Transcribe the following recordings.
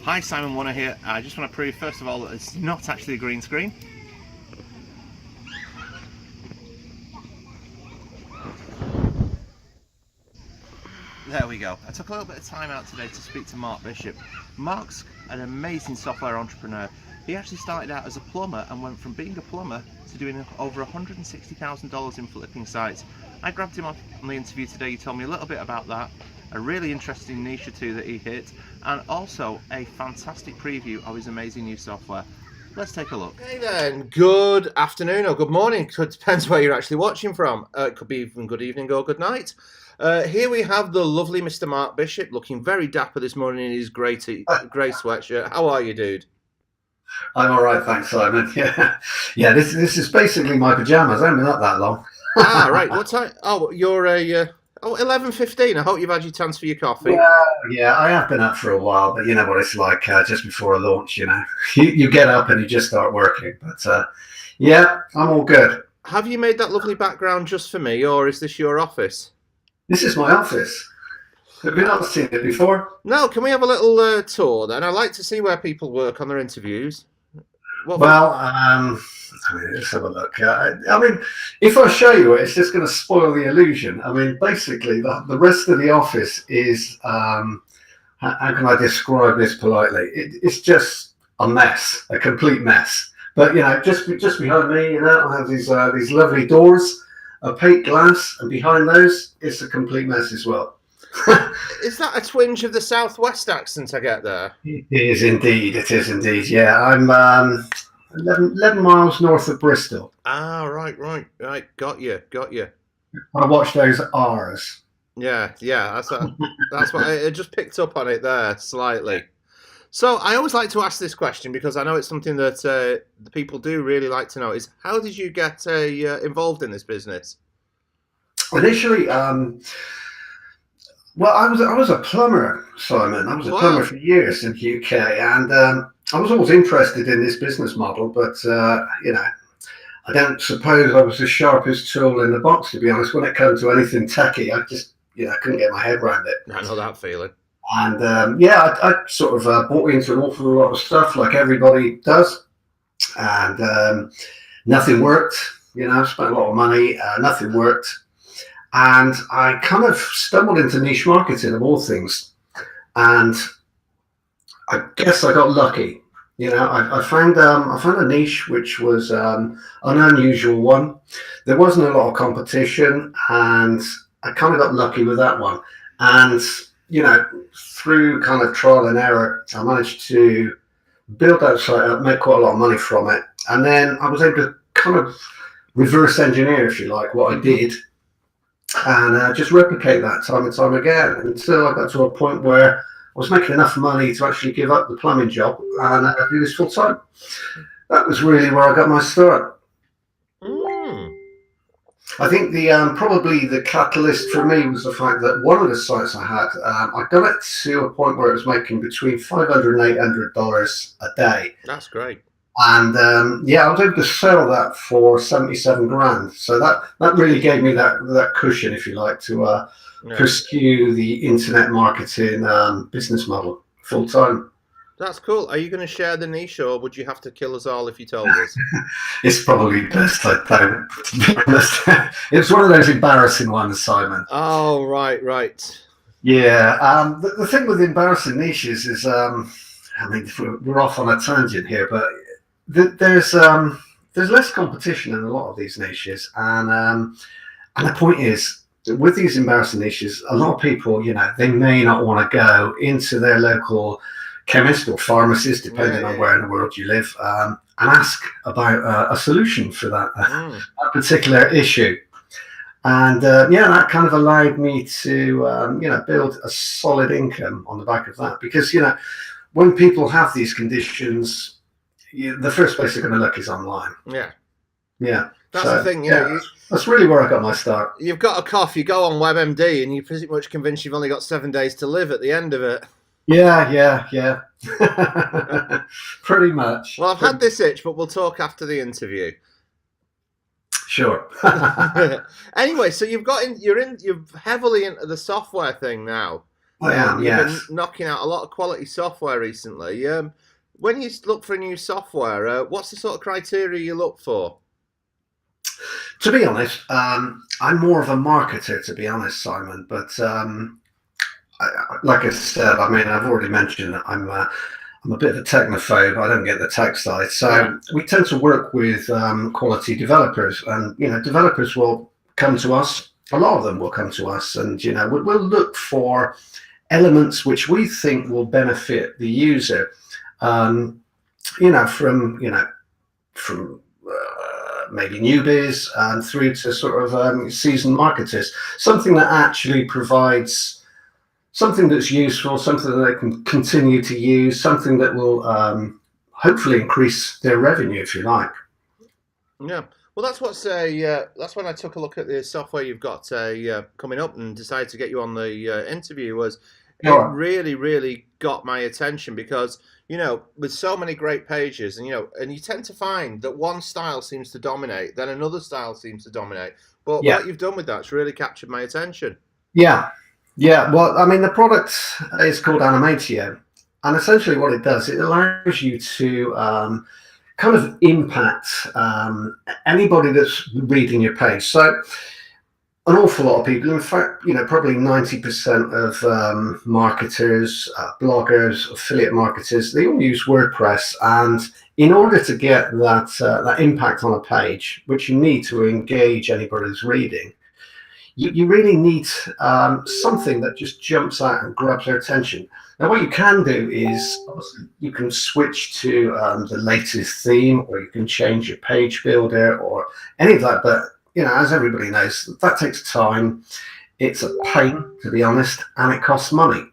Hi, Simon Warner here. I just want to prove, first of all, that it's not actually a green screen. There we go. I took a little bit of time out today to speak to Mark Bishop. Mark's an amazing software entrepreneur. He actually started out as a plumber and went from being a plumber to doing over $160,000 in flipping sites. I grabbed him on the interview today. He told me a little bit about that, a really interesting niche or two that he hit, and also a fantastic preview of his amazing new software. Let's take a look. Okay then, good afternoon or good morning. It depends where you're actually watching from. It could be even good evening or good night. Here we have the lovely Mr. Mark Bishop, looking very dapper this morning in his grey sweatshirt. How are you, dude? I'm all right, thanks, Simon. Yeah. This is basically my pajamas. I haven't been up that long. Right. What time? Oh, you're a 11:15. I hope you've had your chance for your coffee. Yeah, I have been up for a while, but you know what it's like just before a launch. You get up and you just start working. But yeah, I'm all good. Have you made that lovely background just for me, or is this your office? This is my office. Have you not seen it before? No. Can we have a little tour then? I like to see where people work on their interviews. Let's have a look. I mean, if I show you it, it's just going to spoil the illusion. I mean, basically, the rest of the office is, how can I describe this politely? It's just a mess, a complete mess. But, just behind me, I have these lovely doors, opaque glass, and behind those, it's a complete mess as well. Is that a twinge of the Southwest accent I get there? It is indeed. Yeah, I'm 11 miles north of Bristol. Ah, right. Got you. I watch those R's. Yeah. That's what I just picked up on it there slightly. So I always like to ask this question because I know it's something that the people do really like to know. Is how did you get involved in this business? Initially, well, I was a plumber, Simon. I was a plumber for years in the UK, and I was always interested in this business model. But I don't suppose I was the sharpest tool in the box, to be honest. When it came to anything techie, I just I couldn't get my head around it. I know that feeling. And I sort of bought into an awful lot of stuff, like everybody does, and nothing worked. I spent a lot of money, nothing worked. And I kind of stumbled into niche marketing of all things. And I guess I got lucky. I found a niche which was an unusual one. There wasn't a lot of competition, and I kind of got lucky with that one. And, through kind of trial and error, I managed to build that site up, make quite a lot of money from it. And then I was able to kind of reverse engineer, if you like, what I did. And just replicate that time and time again until I got to a point where I was making enough money to actually give up the plumbing job and do this full time. That was really where I got my start. I think probably the catalyst for me was the fact that one of the sites I had, I got it to a point where it was making between $500 and $800 a day. That's great. And I was able to sell that for 77 grand. So that really gave me that cushion, if you like, to pursue the internet marketing business model full time. That's cool. Are you going to share the niche, or would you have to kill us all if you told us? It's probably best I don't, to be honest. It's one of those embarrassing ones, Simon. Oh, right. Yeah. The thing with embarrassing niches is, we're off on a tangent here, but there's less competition in a lot of these niches, and the point is, with these embarrassing niches, a lot of people, they may not want to go into their local chemist or pharmacist, depending on where in the world you live, and ask about a solution for that particular issue. And that kind of allowed me to build a solid income on the back of that, because when people have these conditions, the first place they're going to look is online. Yeah. That's the thing. That's really where I got my start. You've got a cough, you go on WebMD, and you're pretty much convinced you've only got 7 days to live at the end of it. Yeah. Pretty much. Well, I've had this itch, but we'll talk after the interview. Sure. Anyway, so you're heavily into the software thing now. I am, You've been yes. knocking out a lot of quality software recently. When you look for a new software, what's the sort of criteria you look for? To be honest, I'm more of a marketer, to be honest, Simon. But like I said, I mean, I've already mentioned that I'm a bit of a technophobe. I don't get the tech side, Yeah, so we tend to work with quality developers, and developers will come to us. A lot of them will come to us, and we'll look for elements which we think will benefit the user. Um, from maybe newbies through to sort of seasoned marketers. Something that actually provides something that's useful, something that they can continue to use, something that will hopefully increase their revenue, if you like. yeah. Well, that's when I took a look at the software you've got coming up and decided to get you on the interview. Was it Sure. really, really got my attention because with so many great pages, and you tend to find that one style seems to dominate, then another style seems to dominate. But Yeah. what you've done with that's really captured my attention. Yeah. Yeah. Well, I mean, the product is called Animatio, and essentially what it does, it allows you to kind of impact anybody that's reading your page. So an awful lot of people, in fact, probably 90% of marketers, bloggers, affiliate marketers, they all use WordPress. And in order to get that impact on a page, which you need to engage anybody who's reading, you really need something that just jumps out and grabs their attention. Now, what you can do is obviously you can switch to the latest theme, or you can change your page builder or any of that. But as everybody knows, that takes time. It's a pain, to be honest, and it costs money.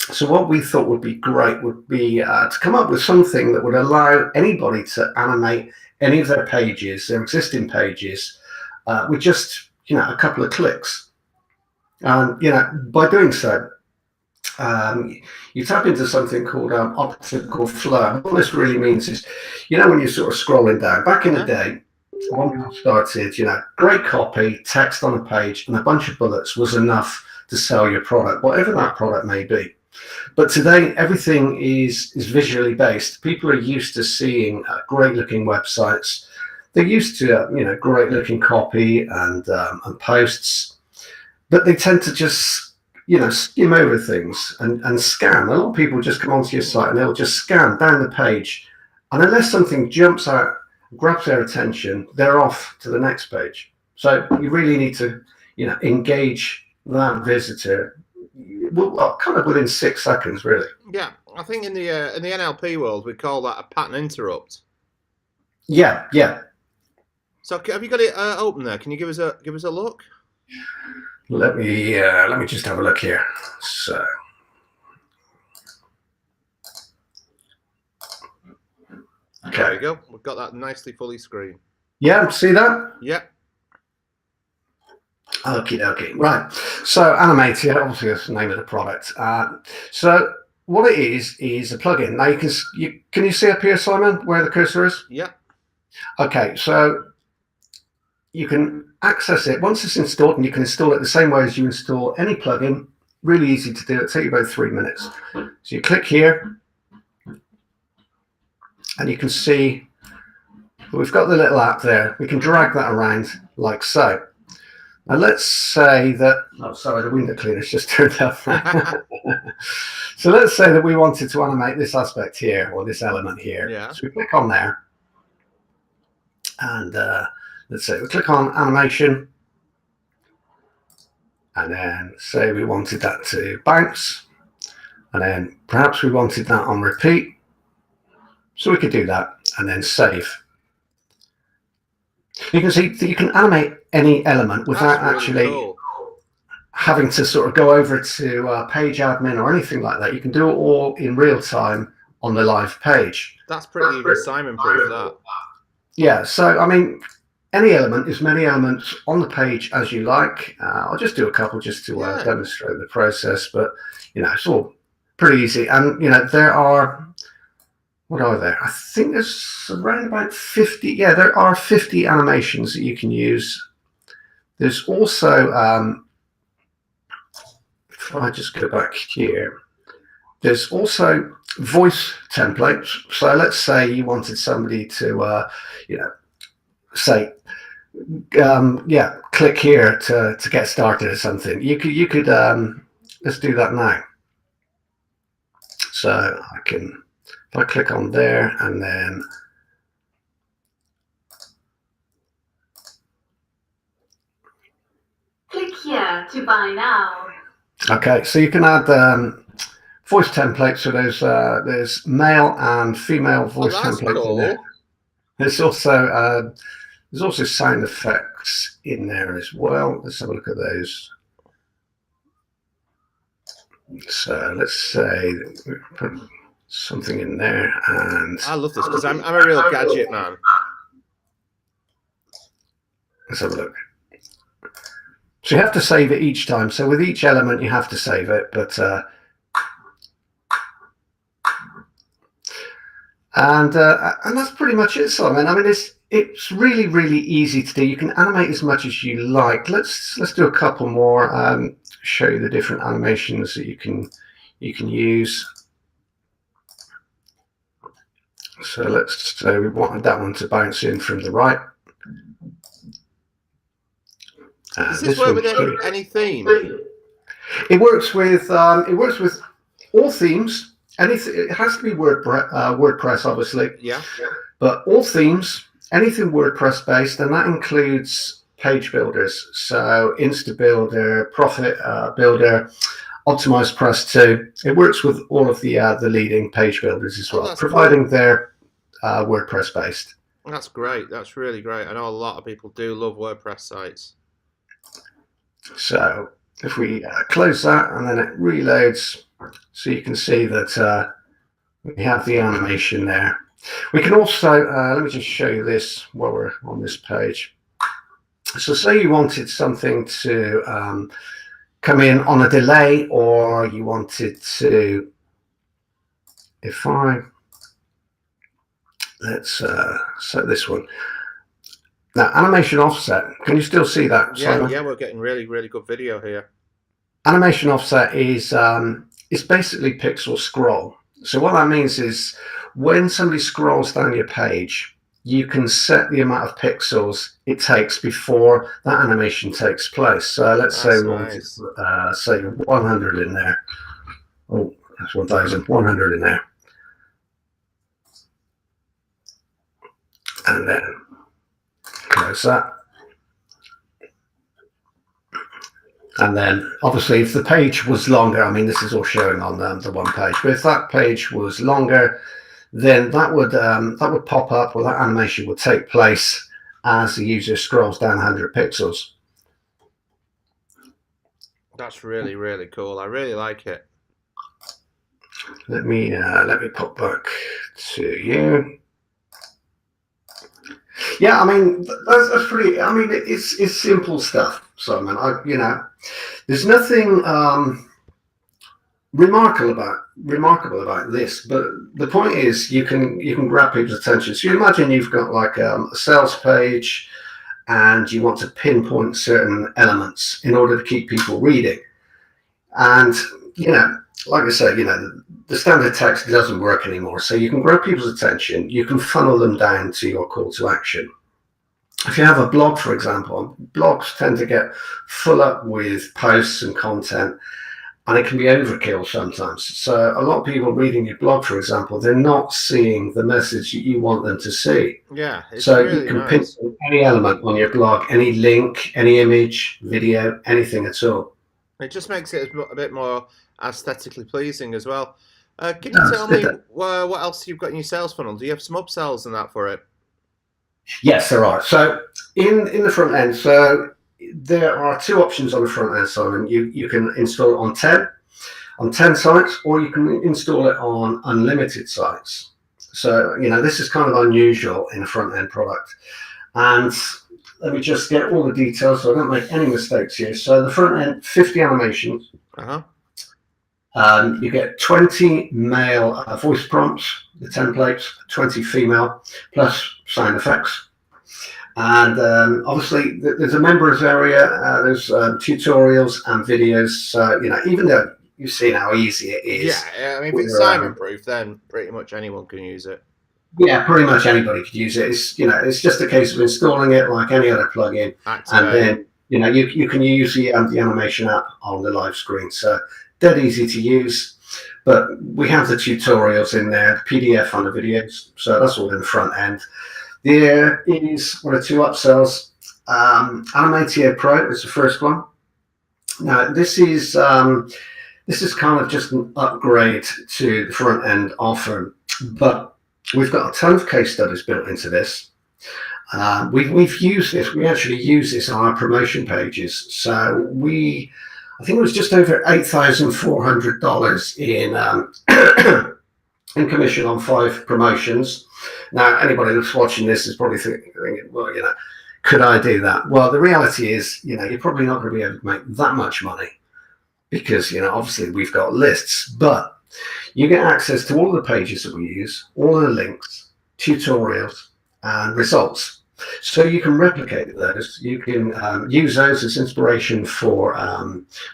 So what we thought would be great would be to come up with something that would allow anybody to animate any of their pages, their existing pages, with just a couple of clicks. And by doing so, you tap into something called optical flow. What this really means is, when you're sort of scrolling down, back in the day, when we started, great copy, text on a page, and a bunch of bullets was enough to sell your product, whatever that product may be. But today, everything is visually based. People are used to seeing great looking websites. They're used to great looking copy and posts, but they tend to just skim over things and scan. A lot of people just come onto your site and they'll just scan down the page, and unless something jumps out, grabs their attention, they're off to the next page. So you really need to engage that visitor, well, kind of within 6 seconds, really. Yeah, I think in the NLP world we call that a pattern interrupt. Yeah. So have you got it open there? Can you give us a look? Let me just have a look here. So, okay, there we go. We've got that nicely fully screened. Yeah, see that? Yep. Okay. Right. So Animatio, obviously that's the name of the product. So what it is a plugin. Now can you see up here, Simon, where the cursor is? Yep. Okay, so you can access it once it's installed, and you can install it the same way as you install any plugin. Really easy to do. It'll take you about 3 minutes. So you click here, and you can see we've got the little app there. We can drag that around like so. Now let's say that, oh sorry, the window cleaner's just turned off. So let's say that we wanted to animate this aspect here, or this element here. Yeah. So we click on there, and let's say we click on animation, and then say we wanted that to bounce, and then perhaps we wanted that on repeat. So we could do that and then save. You can see that you can animate any element without actually having to sort of go over to page admin or anything like that. You can do it all in real time on the live page. That's pretty even Simon proof, that. Yeah, so I mean, any element, as many elements on the page as you like. I'll just do a couple just to demonstrate the process, but it's all pretty easy. And there are, what are there? I think there's around about 50. Yeah, there are 50 animations that you can use. There's also, if I just go back here, there's also voice templates. So let's say you wanted somebody to, say, click here to get started or something. You could let's do that now. So if I click on there and then click here to buy now. Okay, so you can add voice templates. So there's male and female voice templates in there. There's also sound effects in there as well. Let's have a look at those. So let's say put something in there, and I love this because I'm a real gadget man. Let's have a look. So you have to save it each time. So with each element, you have to save it, but and that's pretty much it, Simon. I mean, it's really, really easy to do. You can animate as much as you like. Let's do a couple more. Show you the different animations that you can use. So let's say we wanted that one to bounce in from the right. Does this work with any theme? It works with all themes. Anything, it has to be WordPress, obviously. Yeah. But all themes, anything WordPress based, and that includes page builders. So InstaBuilder, Profit Builder, OptimizePress 2. It works with all of the leading page builders as well, providing they're WordPress based. That's great. That's really great. I know a lot of people do love WordPress sites. So if we close that and then it reloads, so you can see that we have the animation there. We can also, let me just show you this while we're on this page. So say you wanted something to come in on a delay, or you wanted to, let's set this one. Now, animation offset, can you still see that, Simon? Yeah, we're getting really, really good video here. Animation offset is basically pixel scroll. So what that means is when somebody scrolls down your page, you can set the amount of pixels it takes before that animation takes place. So let's say we want to say 100 in there. Oh, that's 1,000. 100 in there. And then close that. And then obviously if the page was longer, I mean, this is all showing on the one page, but if that page was longer, then that would pop up, or that animation would take place as the user scrolls down 100 pixels. That's really, really cool. I really like it. Let me pop back to you. Yeah, I mean that's pretty. I mean it's simple stuff, Simon. There's nothing remarkable about this, but the point is you can grab people's attention. So you imagine you've got like a sales page, and you want to pinpoint certain elements in order to keep people reading. And like I said, the standard text doesn't work anymore. So you can grab people's attention. You can funnel them down to your call to action. If you have a blog, for example, blogs tend to get full up with posts and content, and it can be overkill sometimes. So a lot of people reading your blog, for example, they're not seeing the message that you want them to see. Yeah. So really you can pinpoint any element on your blog, any link, any image, video, anything at all. It just makes it a bit more aesthetically pleasing as well. Can you tell me what else you've got in your sales funnel? Do you have some upsells and that for it? Yes, there are. So in the front end, so there are two options on the front end, Simon. You can install it on 10 sites, or you can install it on unlimited sites. So this is kind of unusual in a front end product. And let me just get all the details so I don't make any mistakes here. So the front end, 50 animations. You get 20 male voice prompts, the templates, 20 female, plus sound effects. And obviously, there's a members area. There's tutorials and videos. So even though you've seen how easy it is, Yeah, I mean, if it's we're, Simon proof, then pretty much anyone can use it. yeah, pretty much anybody could use it. It's just a case of installing it like any other plugin, and then you can use the animation app on the live screen. So dead easy to use. But we have the tutorials in there, the PDF on the videos, so that's all in the front end. There is one or two upsells. Animatio Pro is the first one. Now this is kind of just an upgrade to the front end offer, but we've got a ton of case studies built into this. We've used this. We actually use this on our promotion pages. So I think it was just over $8,400 in commission on 5 promotions. Now, anybody that's watching this is probably thinking, well, could I do that? Well, the reality is, you're probably not going to be able to make that much money because, obviously we've got lists, but you get access to all the pages that we use, all of the links, tutorials, and results. So you can replicate those. You can use those as inspiration for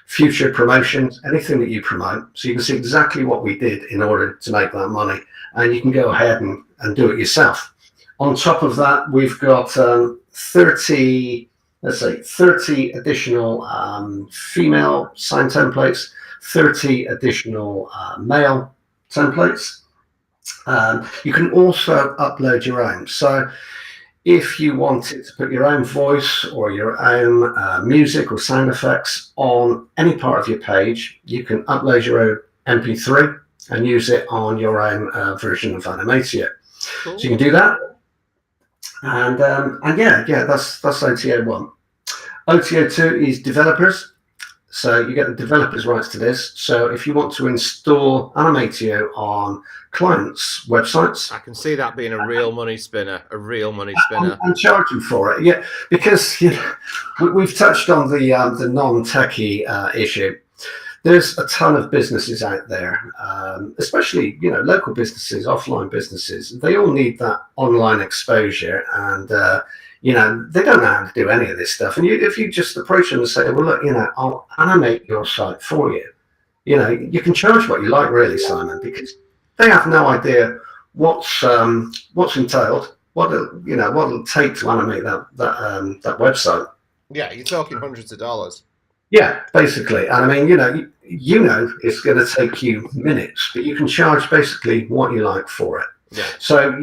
future promotions, anything that you promote. So you can see exactly what we did in order to make that money, and you can go ahead and do it yourself. On top of that, we've got 30 additional female sign templates, 30 additional male templates. You can also upload your own. So if you wanted to put your own voice or your own music or sound effects on any part of your page, you can upload your own MP3 and use it on your own version of Animatio. Cool. So you can do that. And yeah, that's OTO 1. OTO 2 is developers. So you get the developers' rights to this. So if you want to install Animatio on clients' websites, I can see that being a real money spinner. And charging for it, yeah, because we've touched on the non-techie issue. There's a ton of businesses out there, especially local businesses, offline businesses. They all need that online exposure, and they don't know how to do any of this stuff. And if you just approach them and say, well, look, I'll animate your site for you, you can charge what you like, really, Simon, because they have no idea what's entailed, what it'll take to animate that website. Yeah, you're talking hundreds of dollars. Yeah, basically. And I mean, it's going to take you minutes, but you can charge basically what you like for it. Yeah. So,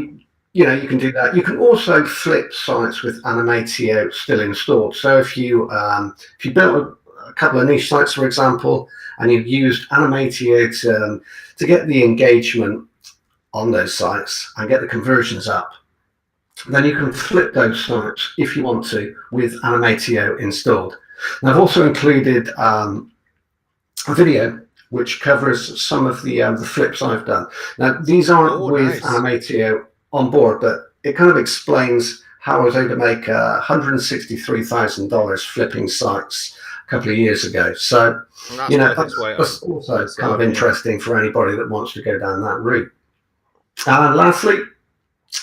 you can do that. You can also flip sites with Animatio still installed. So if you built a couple of niche sites, for example, and you've used Animatio to get the engagement on those sites and get the conversions up, then you can flip those sites if you want to with Animatio installed. Now, I've also included a video which covers some of the flips I've done. Now, these aren't with Animatio on board, but it kind of explains how I was able to make $163,000 flipping sites a couple of years ago. So, that's also kind of interesting for anybody that wants to go down that route. And lastly,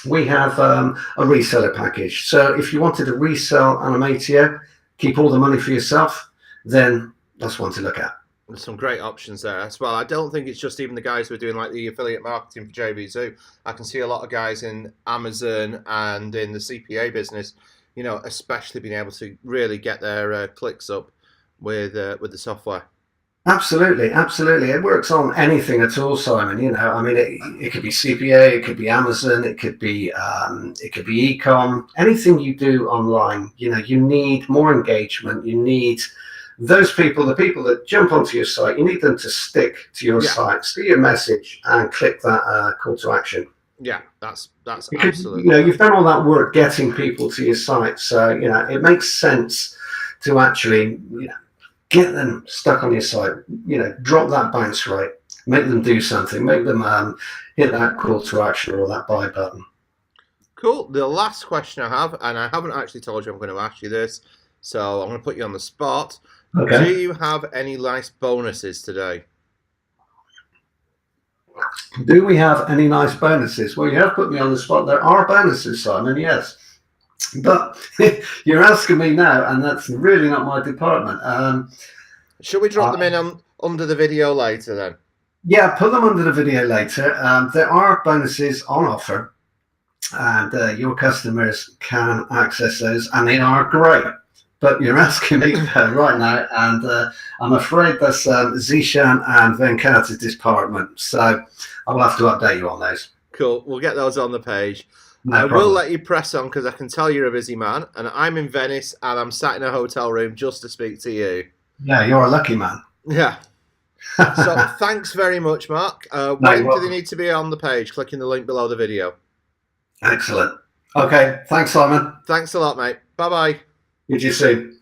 we have a reseller package. So if you wanted to resell Animatio, keep all the money for yourself, then that's one to look at. There's some great options there as well. I don't think it's just even the guys who are doing like the affiliate marketing for JVZoo. I can see a lot of guys in Amazon and in the CPA business, especially being able to really get their clicks up with the software. Absolutely. It works on anything at all, Simon. I mean, it could be CPA, it could be Amazon, it could be e-com. Anything you do online, you need more engagement. You need those people, the people that jump onto your site. You need them to stick to your site, see your message, and click that call to action. Yeah, that's because, absolutely. You've done all that work getting people to your site, so it makes sense to actually get them stuck on your site, drop that bounce rate, make them do something, make them hit that call to action or that buy button. Cool. The last question I have, and I haven't actually told you I'm going to ask you this, so I'm going to put you on the spot. Okay. Do you have any nice bonuses today? Do we have any nice bonuses? Well, you have put me on the spot. There are bonuses, Simon, yes. But you're asking me now, and that's really not my department. Should we drop them in under the video later then? Yeah, put them under the video later. There are bonuses on offer, and your customers can access those, and they are great. But you're asking me right now, and I'm afraid that's Zishan and Venkata's department. So I will have to update you on those. Cool. We'll get those on the page. No I will problem. let you press on because I can tell you're a busy man, and I'm in Venice, and I'm sat in a hotel room just to speak to you. Yeah, you're a lucky man. Yeah. So thanks very much, Mark. When do they need to be on the page? Clicking the link below the video. Excellent. Okay, thanks, Simon. Thanks a lot, mate. Bye-bye. Did you see?